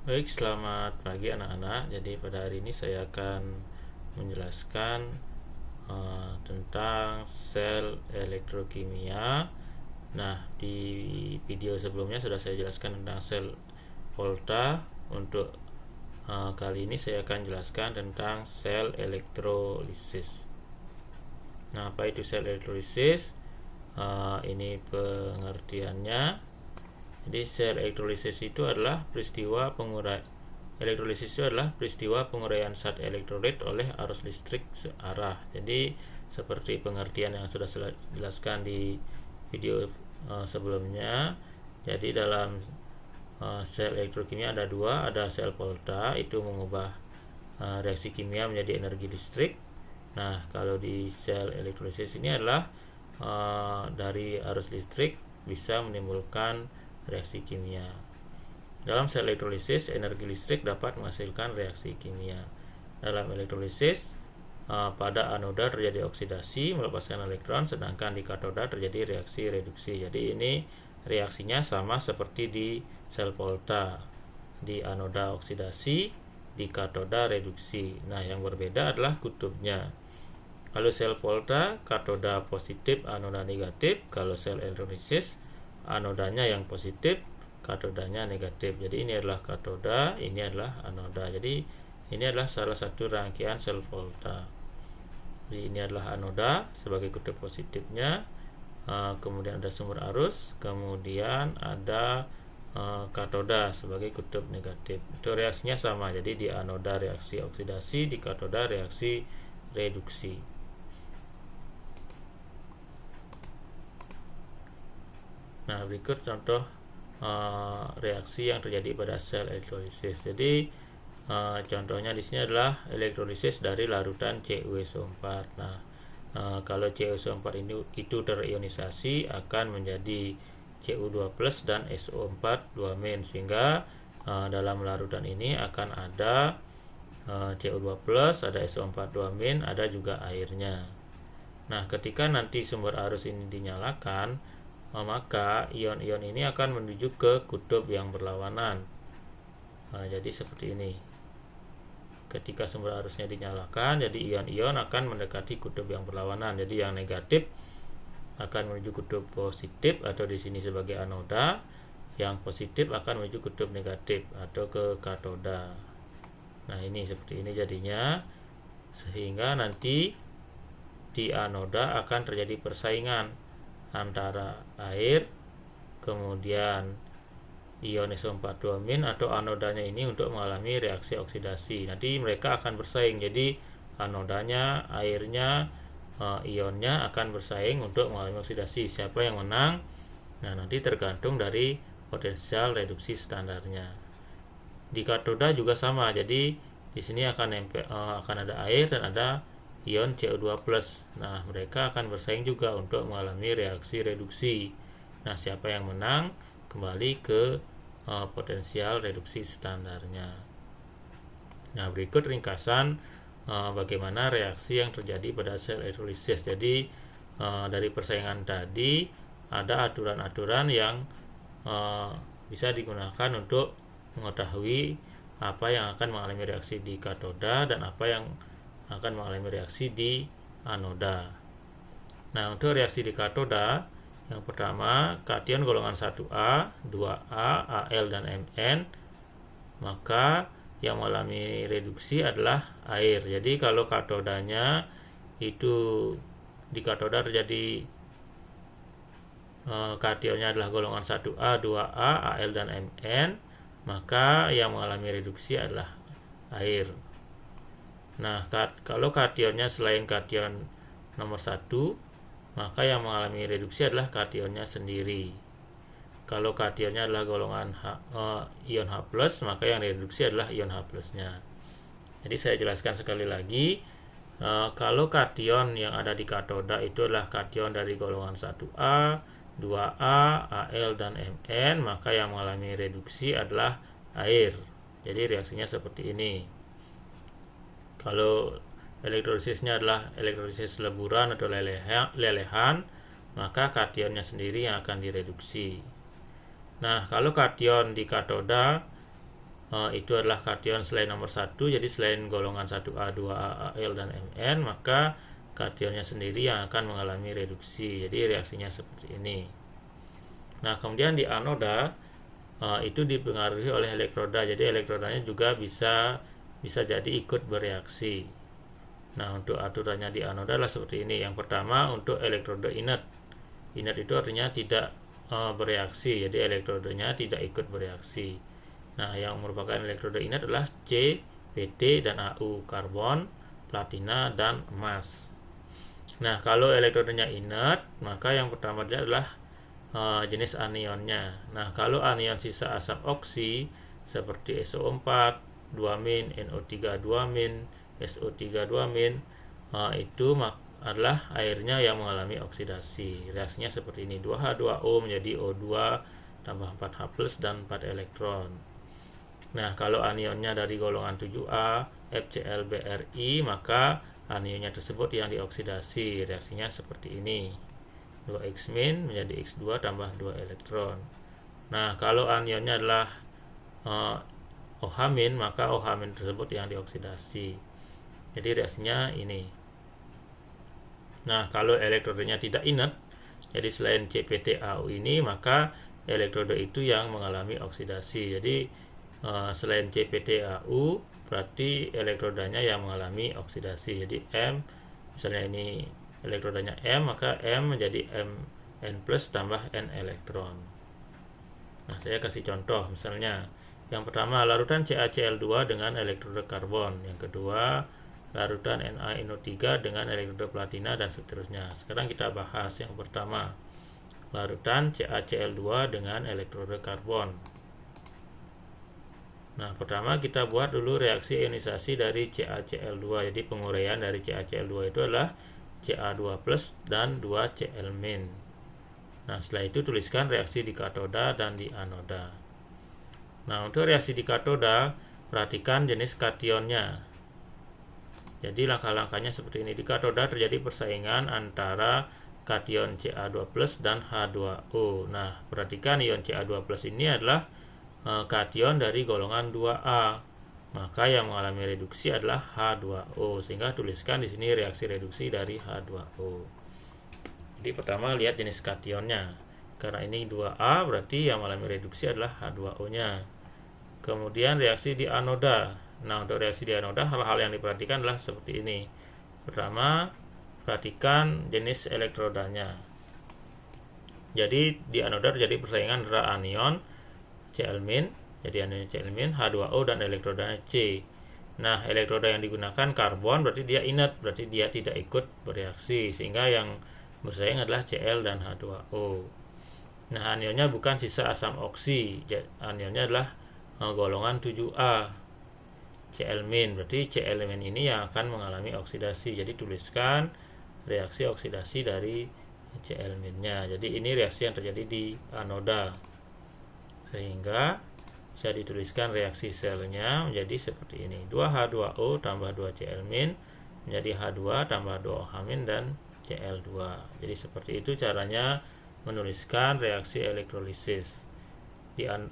Baik, selamat pagi anak-anak. Jadi pada hari ini saya akan menjelaskan tentang sel elektrokimia. Nah, di video sebelumnya sudah saya jelaskan tentang sel Volta. Untuk kali ini saya akan jelaskan tentang sel elektrolisis. Nah, apa itu sel elektrolisis? Ini pengertiannya. Jadi sel elektrolisis itu adalah peristiwa penguraian zat elektrolit oleh arus listrik searah. Jadi seperti pengertian yang sudah saya jelaskan di video sebelumnya. Jadi dalam sel elektrokimia ada dua, ada sel Volta, itu mengubah reaksi kimia menjadi energi listrik. Nah, kalau di sel elektrolisis ini adalah dari arus listrik bisa menimbulkan reaksi kimia. Dalam sel elektrolisis, energi listrik dapat menghasilkan reaksi kimia. Dalam elektrolisis, pada anoda terjadi oksidasi melepaskan elektron, sedangkan di katoda terjadi reaksi reduksi. Jadi ini reaksinya sama seperti di sel Volta. Di anoda oksidasi, di katoda reduksi. Nah, yang berbeda adalah kutubnya. Kalau sel Volta, katoda positif, anoda negatif. Kalau sel elektrolisis, anodanya yang positif, katodanya negatif. Jadi ini adalah katoda, ini adalah anoda. Jadi ini adalah salah satu rangkaian sel Volta. Jadi ini adalah anoda sebagai kutub positifnya, kemudian ada sumber arus, kemudian ada katoda sebagai kutub negatif. Itu reaksinya sama. Jadi di anoda reaksi oksidasi, di katoda reaksi reduksi. Nah, berikut contoh reaksi yang terjadi pada sel elektrolisis. Jadi contohnya di sini adalah elektrolisis dari larutan CuSO4. Nah, kalau CuSO4 itu terionisasi akan menjadi Cu2+ dan SO4 2-, sehingga dalam larutan ini akan ada Cu2+, ada SO4 2-, ada juga airnya. Nah, ketika nanti sumber arus ini dinyalakan, maka ion-ion ini akan menuju ke kutub yang berlawanan. Jadi seperti ini. Ketika sumber arusnya dinyalakan, jadi ion-ion akan mendekati kutub yang berlawanan. Jadi yang negatif akan menuju kutub positif atau di sini sebagai anoda, yang positif akan menuju kutub negatif atau ke katoda. Nah, ini seperti ini jadinya, sehingga nanti di anoda akan terjadi persaingan antara air, kemudian ion SO4 2- atau anodanya ini untuk mengalami reaksi oksidasi. Nanti mereka akan bersaing. Jadi anodanya, airnya, ionnya akan bersaing untuk mengalami oksidasi. Siapa yang menang? Nah, nanti tergantung dari potensial reduksi standarnya. Di katoda juga sama. Jadi di sini akan ada air dan ada ion Cu2+. Nah, mereka akan bersaing juga untuk mengalami reaksi reduksi. Nah, siapa yang menang? Kembali ke potensial reduksi standarnya. Nah, berikut ringkasan bagaimana reaksi yang terjadi pada sel elektrolisis. Jadi dari persaingan tadi ada aturan-aturan yang bisa digunakan untuk mengetahui apa yang akan mengalami reaksi di katoda dan apa yang akan mengalami reaksi di anoda. Nah, untuk reaksi di katoda, yang pertama, kation golongan 1A, 2A, Al dan Mn, maka yang mengalami reduksi adalah air. Jadi kalau katodanya itu di katoda terjadi kationnya adalah golongan 1A, 2A, Al dan Mn, maka yang mengalami reduksi adalah air. Nah, kalau kationnya selain kation nomor 1, maka yang mengalami reduksi adalah kationnya sendiri. Kalau kationnya adalah golongan ion H+, maka yang reduksi adalah ion H+-nya. Jadi saya jelaskan sekali lagi, kalau kation yang ada di katoda itu adalah kation dari golongan 1A, 2A, Al dan Mn, maka yang mengalami reduksi adalah air. Jadi reaksinya seperti ini. Kalau elektrosisnya adalah elektrolisis leburan atau lelehan, maka kationnya sendiri yang akan direduksi. Nah, kalau kation di katoda itu adalah kation selain nomor 1, jadi selain golongan 1A, 2A, Al, dan Mn, maka kationnya sendiri yang akan mengalami reduksi. Jadi reaksinya seperti ini. Nah, kemudian di anoda itu dipengaruhi oleh elektroda, jadi elektrodanya juga bisa jadi ikut bereaksi. Nah, untuk aturannya di anoda adalah seperti ini. Yang pertama, untuk elektroda inert. Inert itu artinya tidak bereaksi, jadi elektrodanya tidak ikut bereaksi. Nah, yang merupakan elektroda inert adalah C, Pt, dan Au, karbon, platina, dan emas. Nah, kalau elektrodanya inert, maka yang pertama adalah jenis anionnya. Nah, kalau anion sisa asam oksi seperti SO4 2-, NO3 2-, SO3 2-, itu adalah airnya yang mengalami oksidasi. Reaksinya seperti ini, 2H2O menjadi O2 tambah 4H+ dan 4 elektron. Nah, kalau anionnya dari golongan 7A, FCl-Bri, maka anionnya tersebut yang dioksidasi. Reaksinya seperti ini, 2X- menjadi X2 tambah 2 elektron. Nah, kalau anionnya adalah OH-, maka OH- tersebut yang dioksidasi. Jadi reaksinya ini. Nah, kalau elektrodanya tidak inert, jadi selain CPtAu ini, maka elektroda itu yang mengalami oksidasi. Jadi selain CPtAu, berarti elektrodanya yang mengalami oksidasi. Jadi M, misalnya ini elektrodanya M, maka M menjadi Mn+ tambah N elektron. Nah, saya kasih contoh. Misalnya yang pertama, larutan CaCl2 dengan elektroda karbon. Yang kedua, larutan NaNO3 dengan elektroda platina, dan seterusnya. Sekarang kita bahas yang pertama, larutan CaCl2 dengan elektroda karbon. Nah, pertama kita buat dulu reaksi ionisasi dari CaCl2. Jadi penguraian dari CaCl2 itu adalah Ca2+ dan 2Cl-. Nah, setelah itu tuliskan reaksi di katoda dan di anoda. Nah, untuk reaksi di katoda, perhatikan jenis kationnya. Jadi langkah-langkahnya seperti ini. Di katoda terjadi persaingan antara kation Ca2+ dan H2O. Nah, perhatikan ion Ca2+ ini adalah kation dari golongan 2A. Maka yang mengalami reduksi adalah H2O, sehingga tuliskan di sini reaksi reduksi dari H2O. Jadi pertama lihat jenis kationnya. Karena ini 2A, berarti yang mengalami reduksi adalah H2O-nya. Kemudian reaksi di anoda. Nah, untuk reaksi di anoda, hal-hal yang diperhatikan adalah seperti ini. Pertama, perhatikan jenis elektrodanya. Jadi di anoda terjadi persaingan antara anion Cl-, jadi anion Cl-, H2O, dan elektrodanya C. Nah, elektroda yang digunakan karbon, berarti dia inert, berarti dia tidak ikut bereaksi, sehingga yang bersaing adalah Cl dan H2O. Nah, anionnya bukan sisa asam oksi, anionnya adalah golongan 7A, Cl-, berarti Cl- ini yang akan mengalami oksidasi. Jadi tuliskan reaksi oksidasi dari Cl-nya. Jadi ini reaksi yang terjadi di anoda, sehingga bisa dituliskan reaksi selnya menjadi seperti ini, 2H2O tambah 2Cl- menjadi H2 tambah 2OH- dan Cl2. Jadi seperti itu caranya menuliskan reaksi elektrolisis.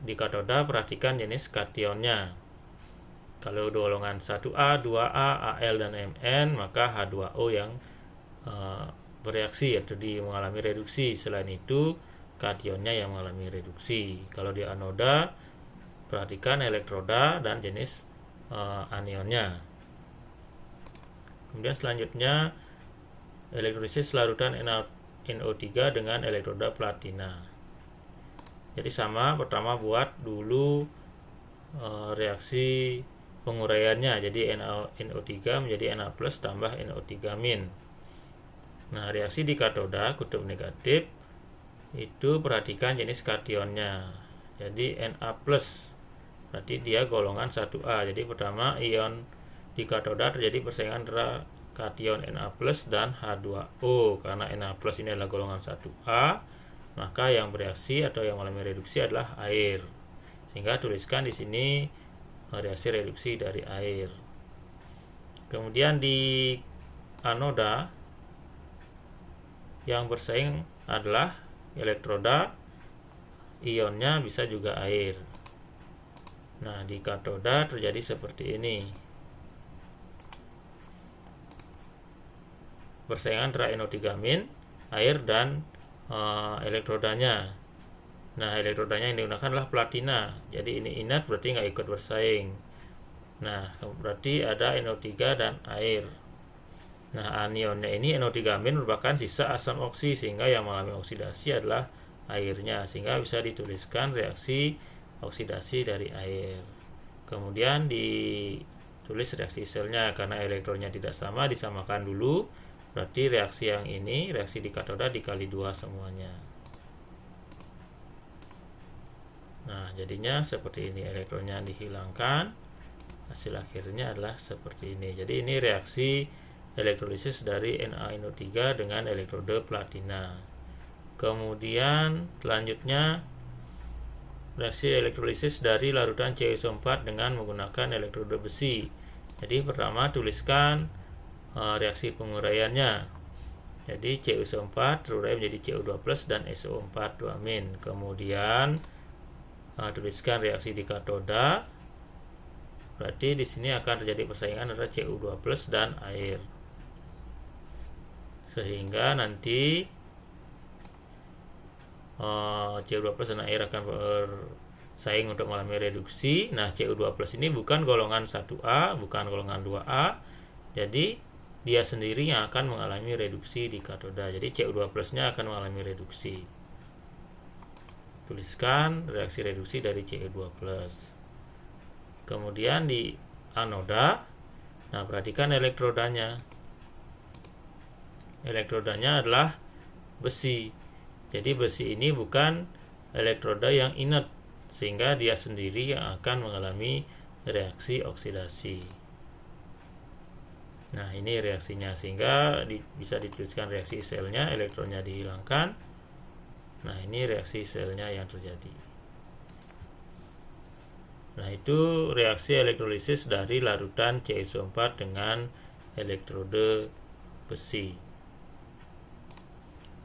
Di katoda perhatikan jenis kationnya. Kalau golongan 1A, 2A, Al, dan Mn, maka H2O yang bereaksi atau mengalami reduksi. Selain itu, kationnya yang mengalami reduksi. Kalau di anoda, perhatikan elektroda dan jenis anionnya. Kemudian selanjutnya elektrolisis larutan NO3 dengan elektroda platina. Jadi sama, pertama buat dulu reaksi penguraiannya. Jadi NO3 menjadi Na+ tambah NO3-. Nah, reaksi di katoda kutub negatif itu perhatikan jenis kationnya. Jadi Na+, berarti dia golongan 1A. Jadi pertama ion di katoda terjadi persaingan antara kation Na+ dan H2O. Karena Na+ ini adalah golongan 1A, maka yang bereaksi atau yang mengalami reduksi adalah air. Sehingga tuliskan di sini reaksi reduksi dari air. Kemudian di anoda yang bersaing adalah elektroda, ionnya bisa juga air. Nah, di katoda terjadi seperti ini. Persaingan antara NO3-, air, dan elektrodanya. Nah, elektrodanya yang digunakan adalah platina. Jadi ini inert, berarti nggak ikut bersaing. Nah, berarti ada NO3 dan air. Nah, anionnya ini NO3- merupakan sisa asam oksi, sehingga yang mengalami oksidasi adalah airnya, sehingga bisa dituliskan reaksi oksidasi dari air. Kemudian ditulis reaksi selnya, karena elektronnya tidak sama, disamakan dulu. Berarti reaksi yang ini, reaksi di katoda dikali 2 semuanya. Nah, jadinya seperti ini, elektronnya dihilangkan. Hasil akhirnya adalah seperti ini. Jadi ini reaksi elektrolisis dari NaNO3 dengan elektroda platina. Kemudian selanjutnya reaksi elektrolisis dari larutan CuSO4 dengan menggunakan elektroda besi. Jadi pertama tuliskan reaksi penguraiannya. Jadi CuSO4 terurai menjadi Cu2+ dan SO4 2-. Kemudian tuliskan reaksi di katoda. Berarti di sini akan terjadi persaingan antara Cu2+ dan air. Sehingga nanti Cu2+ dan air akan bersaing untuk mengalami reduksi. Nah, Cu2+ ini bukan golongan 1A, bukan golongan 2A. Jadi dia sendiri yang akan mengalami reduksi di katoda. Jadi Cu2+-nya akan mengalami reduksi. Tuliskan reaksi reduksi dari Cu2+. Kemudian di anoda, nah perhatikan elektrodanya. Elektrodanya adalah besi. Jadi besi ini bukan elektroda yang inert, sehingga dia sendiri yang akan mengalami reaksi oksidasi. Nah, ini reaksinya, sehingga bisa dituliskan reaksi selnya, elektronnya dihilangkan. Nah, ini reaksi selnya yang terjadi. Nah, itu reaksi elektrolisis dari larutan CuSO4 dengan elektroda besi.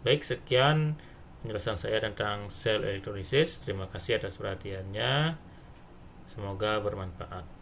Baik, sekian penjelasan saya tentang sel elektrolisis. Terima kasih atas perhatiannya. Semoga bermanfaat.